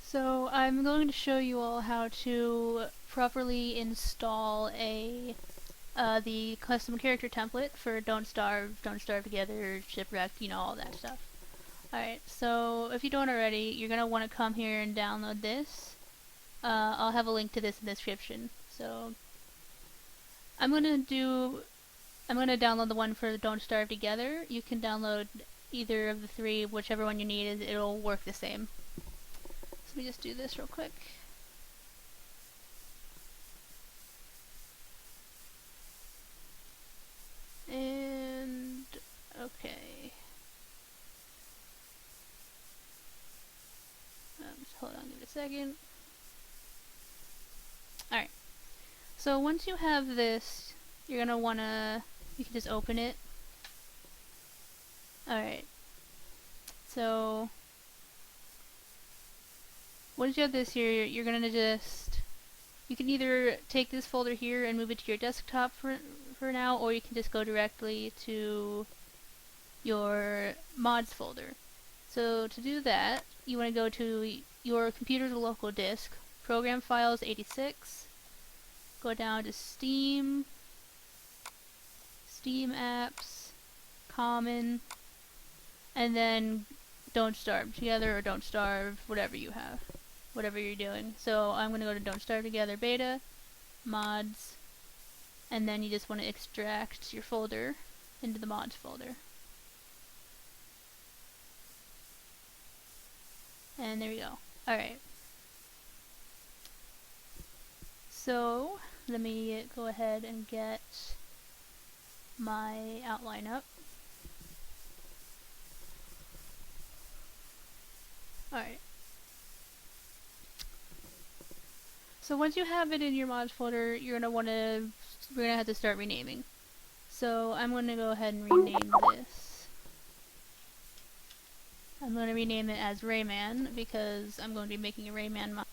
So I'm going to show you all how to properly install the custom character template for Don't Starve Together, Shipwrecked, you know, all that stuff. Alright, so if you don't already, you're going to want to come here and download this. I'll have a link to this in the description. So I'm going to download the one for Don't Starve Together. You can download either of the three, whichever one you need, it'll work the same. So let me just do this real quick. And okay. Hold on, give it a second. Alright. So once you have this, you're gonna wanna, you can just open it. Alright. So once you have this here, you're gonna just, you can either take this folder here and move it to your desktop for now, or you can just go directly to your mods folder. So to do that, you want to go to your computer's local disk, program files 86, go down to Steam, Steam apps, common, and then Don't Starve Together or Don't Starve, whatever you have, whatever you're doing. So I'm going to go to Don't Starve Together beta, mods, and then you just want to extract your folder into the mods folder. And there we go. Alright. So, let me go ahead and get my outline up. Alright. So once you have it in your mods folder, we're gonna have to start renaming. So I'm gonna go ahead and rename this. I'm gonna rename it as Rayman because I'm going to be making a Rayman mod.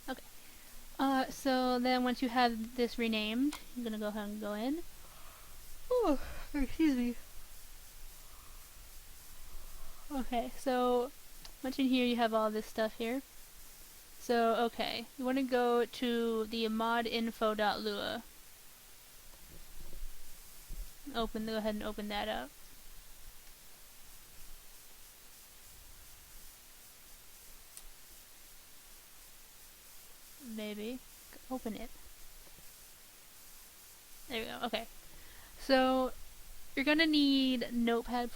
Okay. So then once you have this renamed, I'm gonna go ahead and go in. Oh, excuse me. Okay, so once in here you have all this stuff here. So, okay, you want to go to the modinfo.lua. Go ahead and open that up. Maybe. Open it. There we go, okay. So, you're gonna need Notepad++.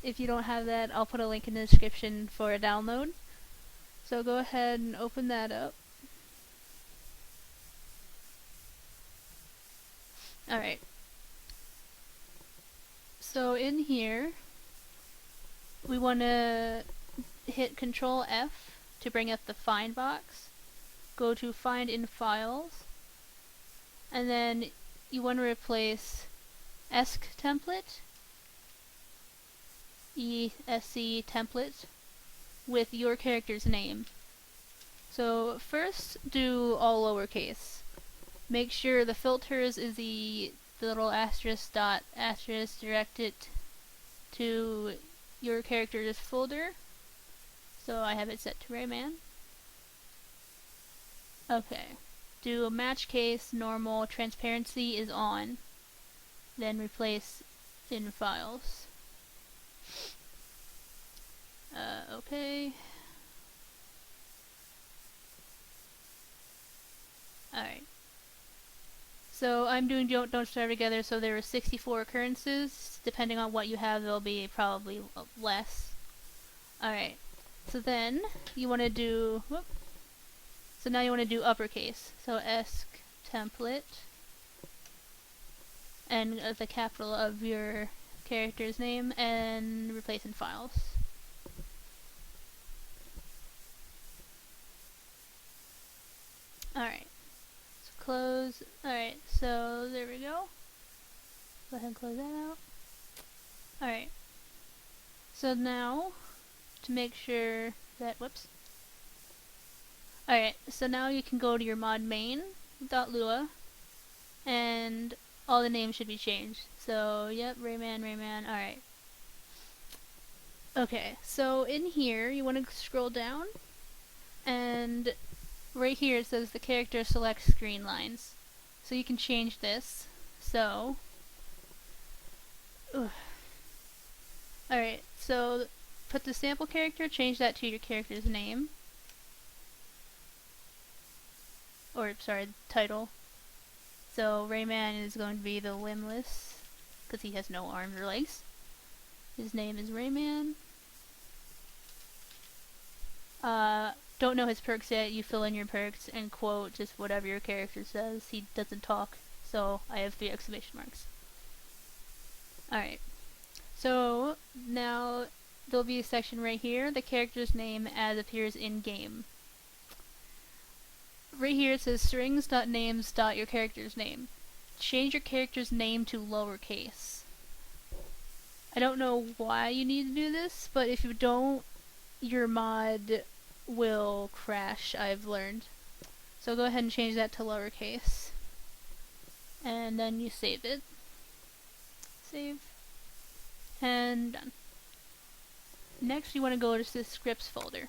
If you don't have that, I'll put a link in the description for a download. So go ahead and open that up. Alright. So in here, we want to hit Control F to bring up the Find box. Go to Find in Files. And then you want to replace ESC template, ESC template, with your character's name. So first do all lowercase. Make sure the filters is the little asterisk dot asterisk directed to your character's folder. So I have it set to Rayman. Okay. Do a match case, normal, transparency is on. Then replace in files. Okay. Alright. So I'm doing Don't Starve Together, so there are 64 occurrences. Depending on what you have, there'll be probably less. Alright. So then, you want to do... Whoop. So now you want to do uppercase. So ESC template. And the capital of your character's name, and replace in files. Alright, so close. Alright, so there we go. Go ahead and close that out. Alright, so now, to make sure that, whoops. Alright, so now you can go to your mod main.lua, and all the names should be changed. So, yep, Rayman, alright. Okay, so in here, you want to scroll down, And right here it says the character select screen lines. So you can change this. So, alright, so put the sample character, change that to your character's name. Or, sorry, title. So Rayman is going to be the limbless, because he has no arms or legs. His name is Rayman. Don't know his perks yet. You fill in your perks and quote just whatever your character says. He doesn't talk, so I have 3 exclamation marks. Alright. So now there'll be a section right here, the character's name as appears in game. Right here it says strings.names.your character's name. Change your character's name to lowercase. I don't know why you need to do this, but if you don't, your mod will crash, I've learned. So go ahead and change that to lowercase. And then you save it. Save. And done. Next you want to go to the scripts folder.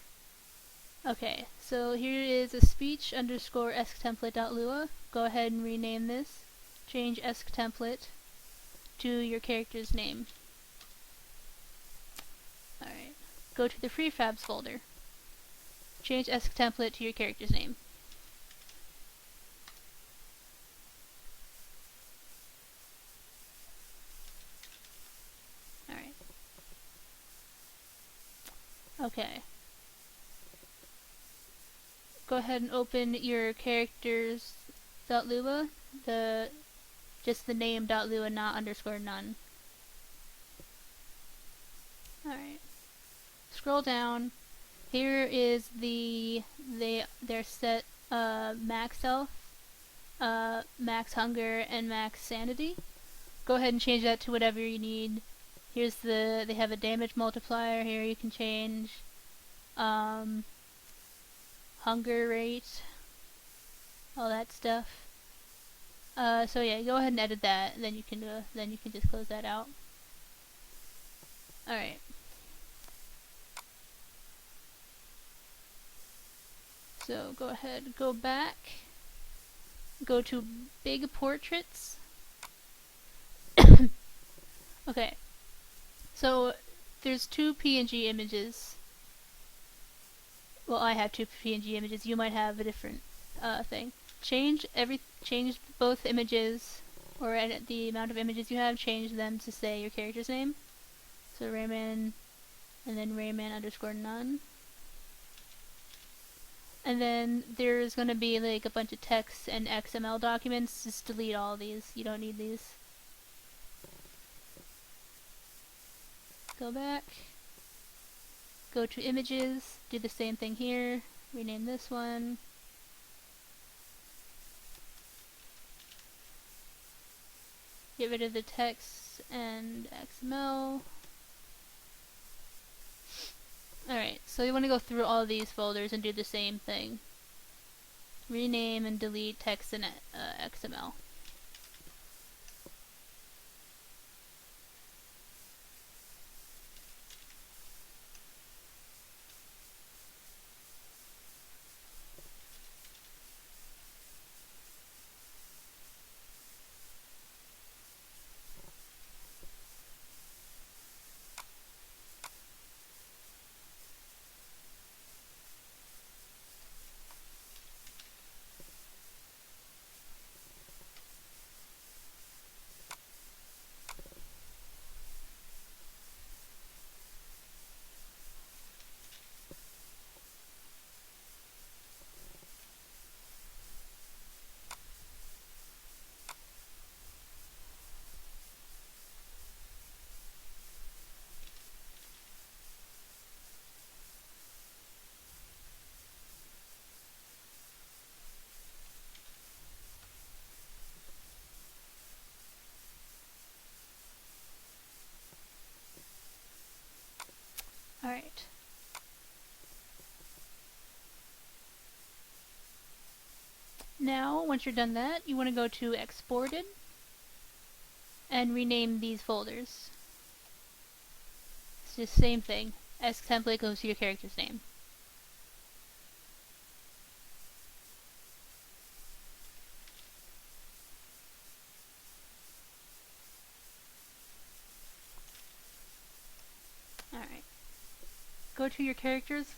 Okay, so here is a speech underscore esctemplate.lua. Go ahead and rename this. Change esctemplate to your character's name. Alright. Go to the prefabs folder. Change esctemplate to your character's name. Alright. Okay. Go ahead and open your characters.lua, just the name.lua, not underscore none. Alright. Scroll down. Here is their set max health, max hunger, and max sanity. Go ahead and change that to whatever you need. Here's they have a damage multiplier here you can change. Hunger rate, all that stuff. So yeah, go ahead and edit that, and then you can just close that out. Alright. So go ahead, go back, go to big portraits. Okay. So there's 2 PNG images. Well, I have 2 PNG images. You might have a different thing. Change both images, or the amount of images you have. Change them to say your character's name. So Rayman, and then Rayman underscore none. And then there's gonna be like a bunch of text and XML documents. Just delete all these. You don't need these. Go back. Go to images, do the same thing here, rename this one. Get rid of the text and XML. Alright, so you want to go through all these folders and do the same thing. Rename and delete text and XML. Alright. Now, once you're done that, you want to go to Exported and rename these folders. It's the same thing. As template goes to your character's name. go to your characters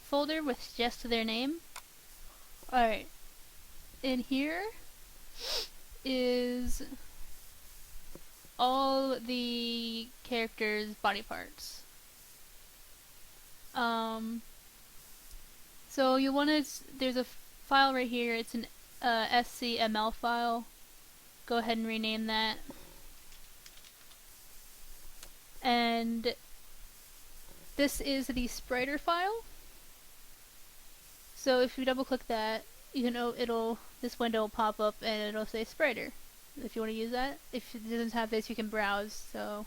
folder with just their name. Alright, in here is all the characters' body parts. So you want to, there's a file right here, it's an SCML file. Go ahead and rename that. And this is the Spriter file. So if you double click that, you know this window will pop up and it'll say Spriter. If you want to use that. If it doesn't have this, you can browse, so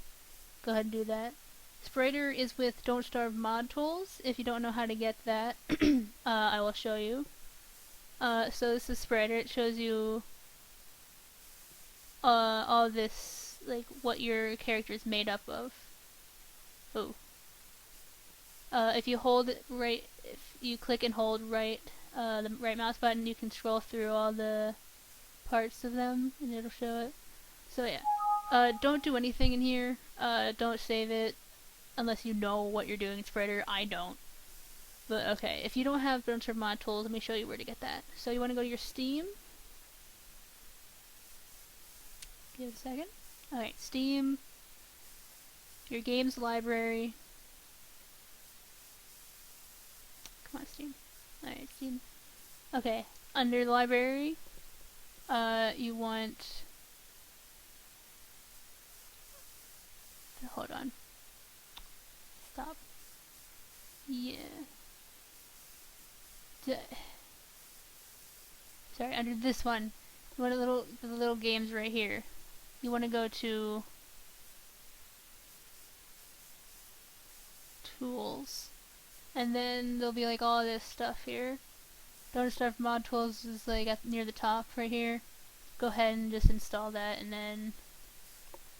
go ahead and do that. Spriter is with Don't Starve mod tools. If you don't know how to get that, I will show you. So this is Spriter. It shows you all this, like what your character is made up of. Oh. If you hold if you click and hold the right mouse button, you can scroll through all the parts of them, and it'll show it. So yeah, don't do anything in here. Don't save it unless you know what you're doing in Spriter. I don't. But okay, if you don't have Don't Starve mod tools, let me show you where to get that. So you want to go to your Steam. Give it a second. Alright, Steam. Your games library. Come on, Steam. Alright, Steam. Okay, under the library, you want... Hold on. Stop. Yeah. Sorry, under this one, you want the little games right here. You want to go to Tools, and then there'll be like all this stuff here. Don't Starve mod tools is like near the top right here. Go ahead and just install that, and then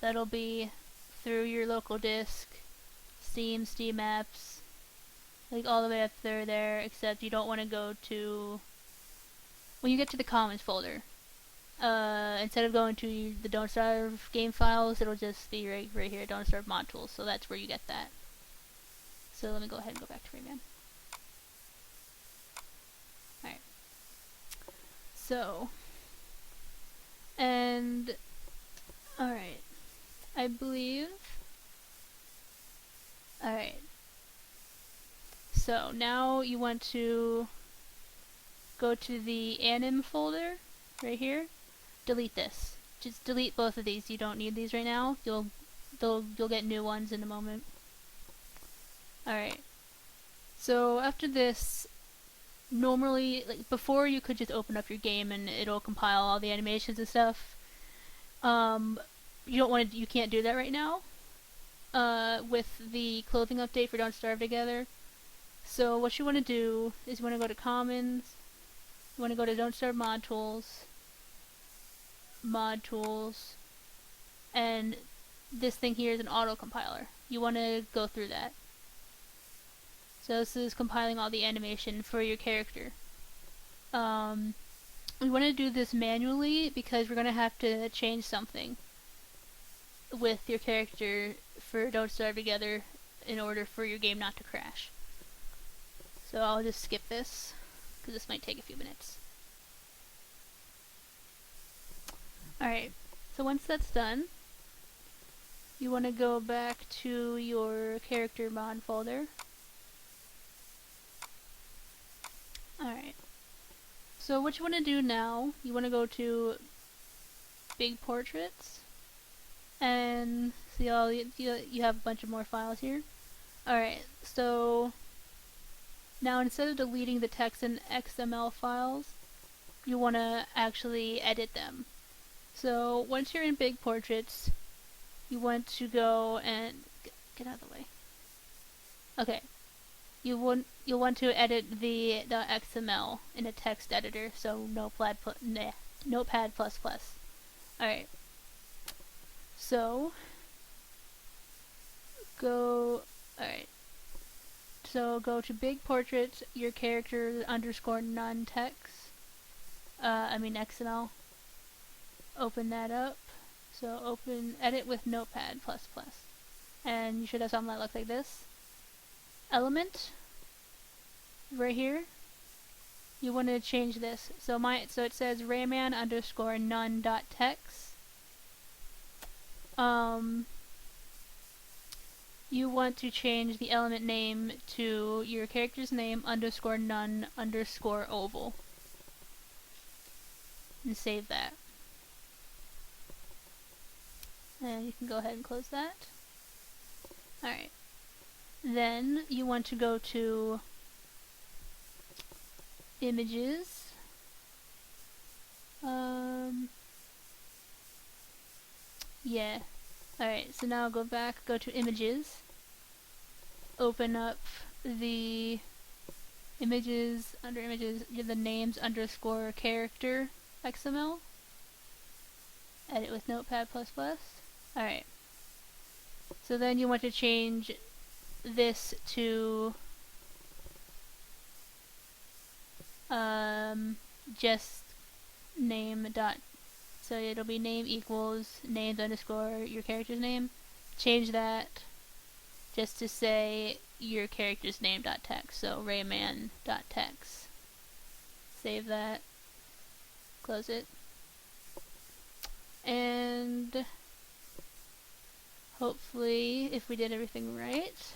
that'll be through your local disk, Steam apps, like all the way up through there, except you don't want to go to, when you get to the Commons folder, instead of going to the Don't Starve game files, it'll just be right here, Don't Starve mod tools, so that's where you get that. So let me go ahead and go back to Rayman. Alright. So, and, alright, I believe, alright, so now you want to go to the anim folder, right here, delete this. Just delete both of these, you don't need these right now, you'll get new ones in a moment. Alright, so after this, normally, like before you could just open up your game and it'll compile all the animations and stuff. You can't do that right now, with the clothing update for Don't Starve Together. So what you want to do is you want to go to Commons, you want to go to Don't Starve mod tools, and this thing here is an auto compiler. You want to go through that. So this is compiling all the animation for your character. We want to do this manually because we're going to have to change something with your character for Don't Starve Together in order for your game not to crash. So I'll just skip this because this might take a few minutes. Alright, so once that's done, you want to go back to your character mod folder. Alright, so what you want to do now, you want to go to Big Portraits, and see all you have a bunch of more files here. Alright, so now instead of deleting the text and XML files, you want to actually edit them. So once you're in Big Portraits, you want to go and get out of the way. Okay. You'll want to edit the XML in a text editor, so Notepad++. Alright. So go to Big Portraits, your character _ none text. XML. Open that up. So open edit with Notepad++. And you should have something that looks like this. element right here, you want to change this. So it says Rayman underscore none dot text. You want to change the element name to your character's name underscore none underscore oval. And save that. And you can go ahead and close that. Alright. Then you want to go to images. Yeah. Alright, so now go back, go to images. Open up the images, under images, the names underscore character XML. Edit with Notepad++. Alright. So then you want to change this to just name dot, so it'll be name equals names underscore your character's name. Change that just to say your character's name dot text, so Rayman dot text. Save that, close it, and hopefully if we did everything right,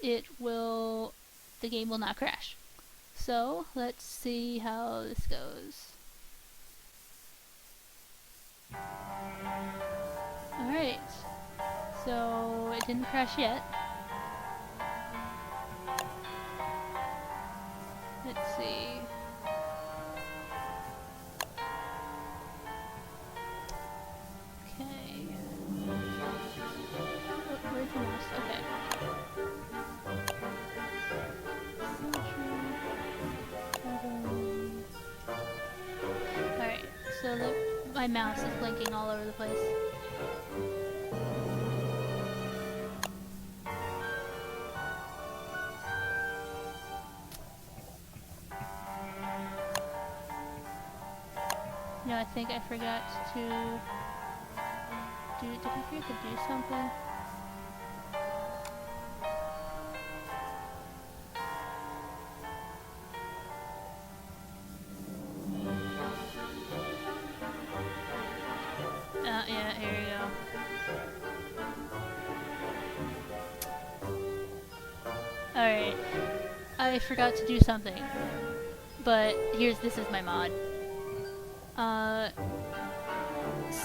the game will not crash. So let's see how this goes. Alright, so it didn't crash yet. Let's see. Okay. Oh, where's the mouse? Okay. Alright, so my mouse is blinking all over the place. No, I think I forgot to did I forget to do something? Yeah, here we go. Alright. I forgot to do something. But this is my mod.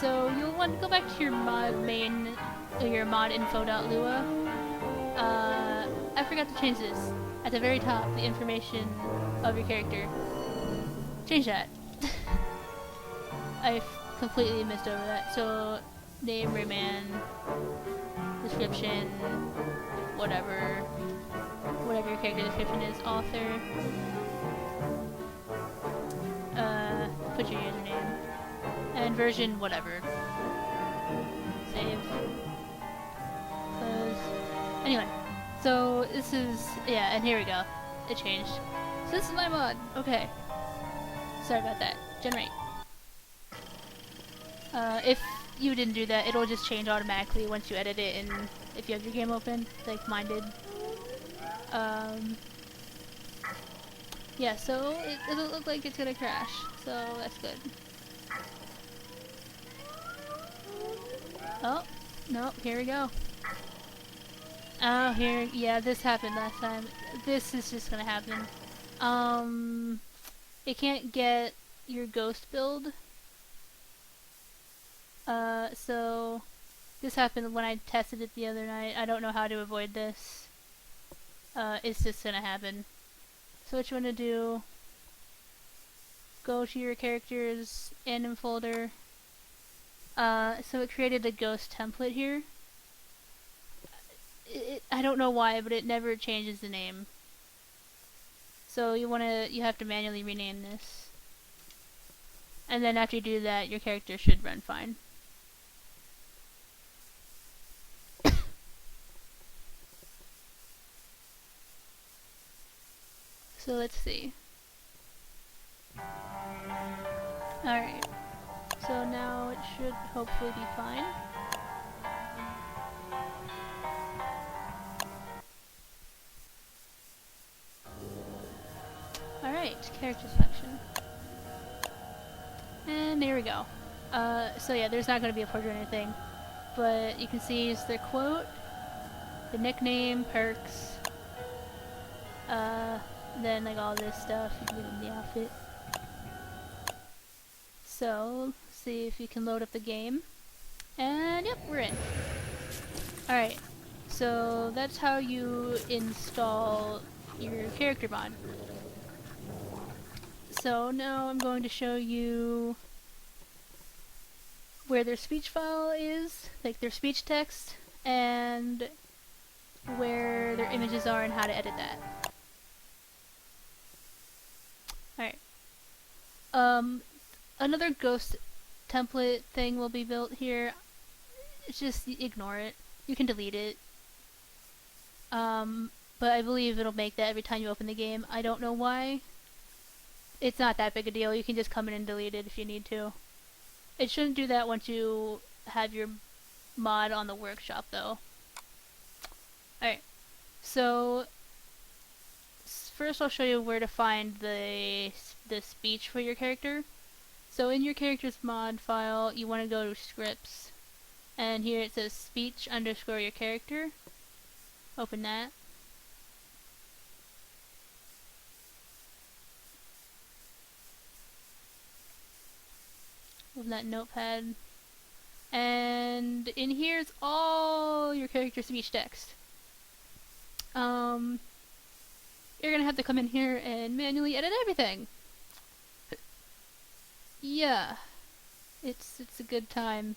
So you'll want to go back to your mod your mod info.lua. I forgot to change this. At the very top, the information of your character. Change that. I completely missed over that. So, name, Rayman, description, whatever your character description is, author, put your username, and version, whatever. Save. Close. Anyway, so this is, yeah, and here we go. It changed. So this is my mod. Okay. Sorry about that. Generate. If you didn't do that, it'll just change automatically once you edit it, and if you have your game open, like mine did. Yeah, so it doesn't look like it's gonna crash, so that's good. Oh, no, here we go. Oh, yeah, this happened last time. This is just gonna happen. It can't get your ghost build. So this happened when I tested it the other night. I don't know how to avoid this. It's just gonna happen. So what you wanna do, go to your character's anim folder. So it created a ghost template here. I don't know why, but it never changes the name. So you have to manually rename this. And then after you do that, your character should run fine. So let's see. Alright. So now it should hopefully be fine. Alright, character selection. And there we go. So yeah, there's not going to be a portrait or anything. But you can see it's their quote, the nickname, perks, then like all this stuff. You can give them the outfit. So, see if you can load up the game. And yep, we're in. Alright, so that's how you install your character mod. So now I'm going to show you where their speech file is, like their speech text, and where their images are and how to edit that. Alright. Another ghost template thing will be built here. It's just ignore it. You can delete it. But I believe it'll make that every time you open the game. I don't know why. It's not that big a deal. You can just come in and delete it if you need to. It shouldn't do that once you have your mod on the workshop though. Alright, so first I'll show you where to find the speech for your character. So in your character's mod file, you want to go to scripts, and here it says speech underscore your character. Open that. Open that notepad. And in here's all your character speech text. You're gonna have to come in here and manually edit everything. Yeah, it's a good time.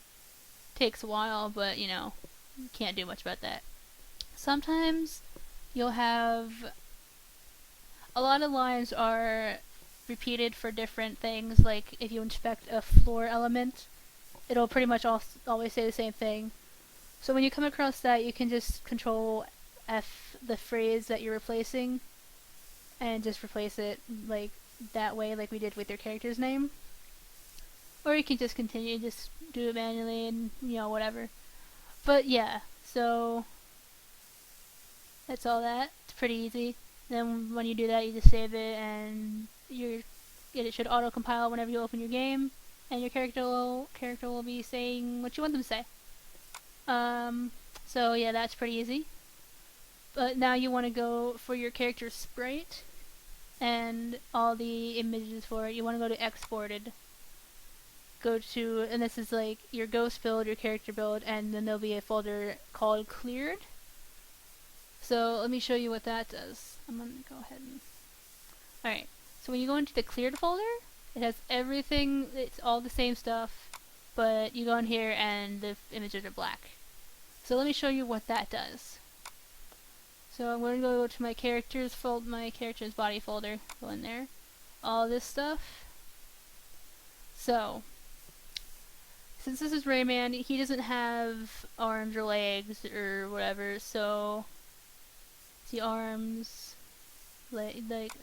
Takes a while, but you know, you can't do much about that. Sometimes you'll have a lot of lines are repeated for different things. Like if you inspect a floor element, it'll pretty much always say the same thing. So when you come across that, you can just control F the phrase that you're replacing and just replace it like that way, like we did with your character's name. Or you can just continue, just do it manually and, you know, whatever. But yeah, so that's all that. It's pretty easy. Then when you do that, you just save it and it should auto-compile whenever you open your game. And your character will be saying what you want them to say. So yeah, that's pretty easy. But now you want to go for your character sprite and all the images for it. You want to go to exported. Go to, and this is like your ghost build, your character build, and then there'll be a folder called cleared. So let me show you what that does. I'm gonna go ahead and... Alright, so when you go into the cleared folder, it has everything, it's all the same stuff, but you go in here and the images are black. So let me show you what that does. So I'm going to go to my character's body folder, go in there, all this stuff. So, since this is Rayman, he doesn't have arms or legs or whatever, so see arms,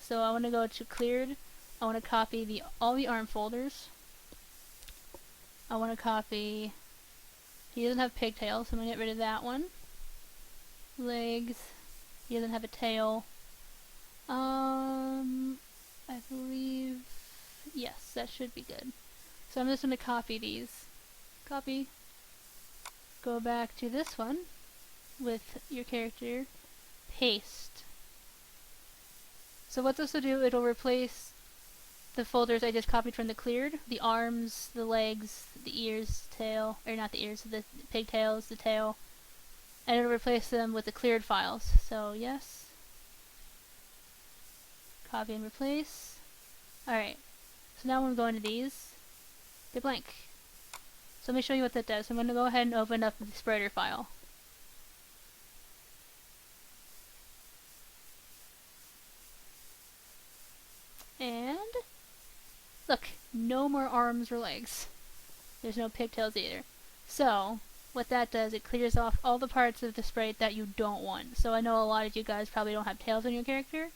so I want to go to cleared. I want to copy all the arm folders. I want to copy, he doesn't have pigtails, so I'm going to get rid of that one. Legs, he doesn't have a tail. I believe, yes, that should be good. So I'm just going to copy these. Copy. Go back to this one with your character. Paste. So what this will do, it'll replace the folders I just copied from the cleared. The arms, the legs, the ears, tail, or not the ears, the pigtails, the tail. And it'll replace them with the cleared files. So yes. Copy and replace. Alright. So now when we go into these, they're blank. So let me show you what that does. I'm going to go ahead and open up the spreader file. And look, no more arms or legs. There's no pigtails either. So what that does, it clears off all the parts of the sprite that you don't want. So I know a lot of you guys probably don't have tails on your character.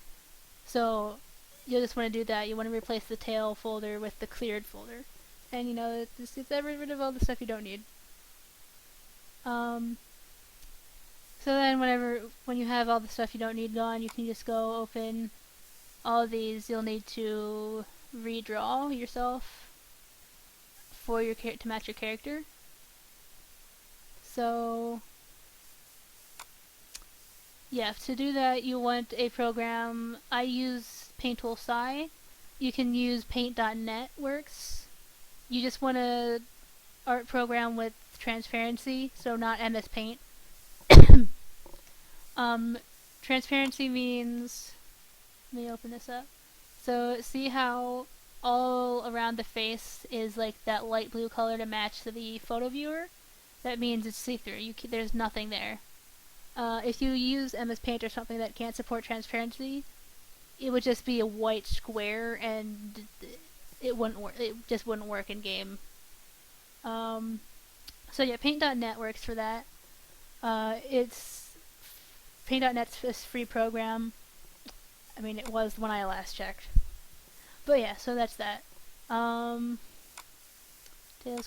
So you'll just want to do that. You want to replace the tail folder with the cleared folder. And you know, it just gets rid of all the stuff you don't need. So then when you have all the stuff you don't need gone, you can just go open all these you'll need to redraw yourself for your to match your character. So yeah, to do that you want a program. I use Paint Tool Sci. You can use Paint.net works. You just want a art program with transparency, so not MS Paint. Transparency means, let me open this up. So see how all around the face is like that light blue color to match the photo viewer? That means it's see-through. There's nothing there. If you use MS Paint or something that can't support transparency, it would just be a white square and it wouldn't work. It just wouldn't work in game. So yeah, Paint.net works for that. It's Paint.net's a free program. I mean, it was when I last checked. But yeah, so that's that. Tails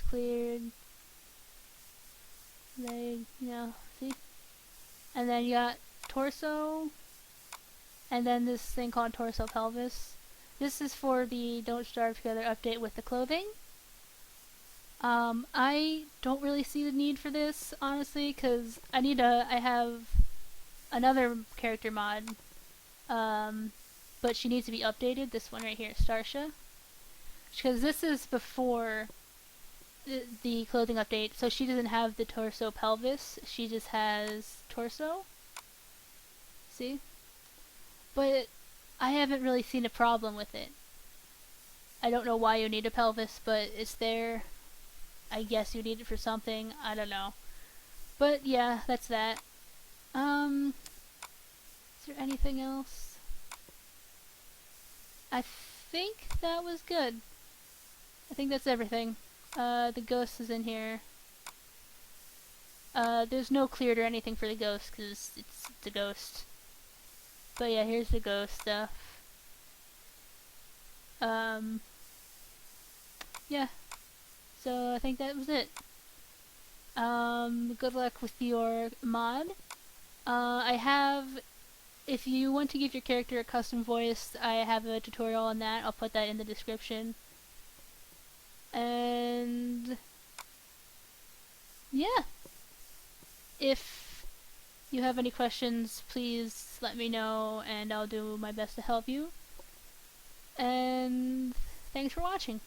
cleared. Leg, see? And then you got torso. And then this thing called torso pelvis. This is for the Don't Starve Together update with the clothing. I don't really see the need for this, honestly, because I have another character mod, but she needs to be updated. This one right here, Starsha, because this is before the clothing update, so she doesn't have the torso pelvis. She just has torso. See? But I haven't really seen a problem with it. I don't know why you need a pelvis, but it's there. I guess you need it for something. I don't know. But yeah, that's that. Is there anything else? I think that was good. I think that's everything. The ghost is in here. There's no cleared or anything for the ghost because it's a ghost. But yeah, here's the ghost stuff. Yeah. So I think that was it. Good luck with your mod. If you want to give your character a custom voice, I have a tutorial on that. I'll put that in the description. And yeah. If you have any questions, please let me know and I'll do my best to help you. And thanks for watching.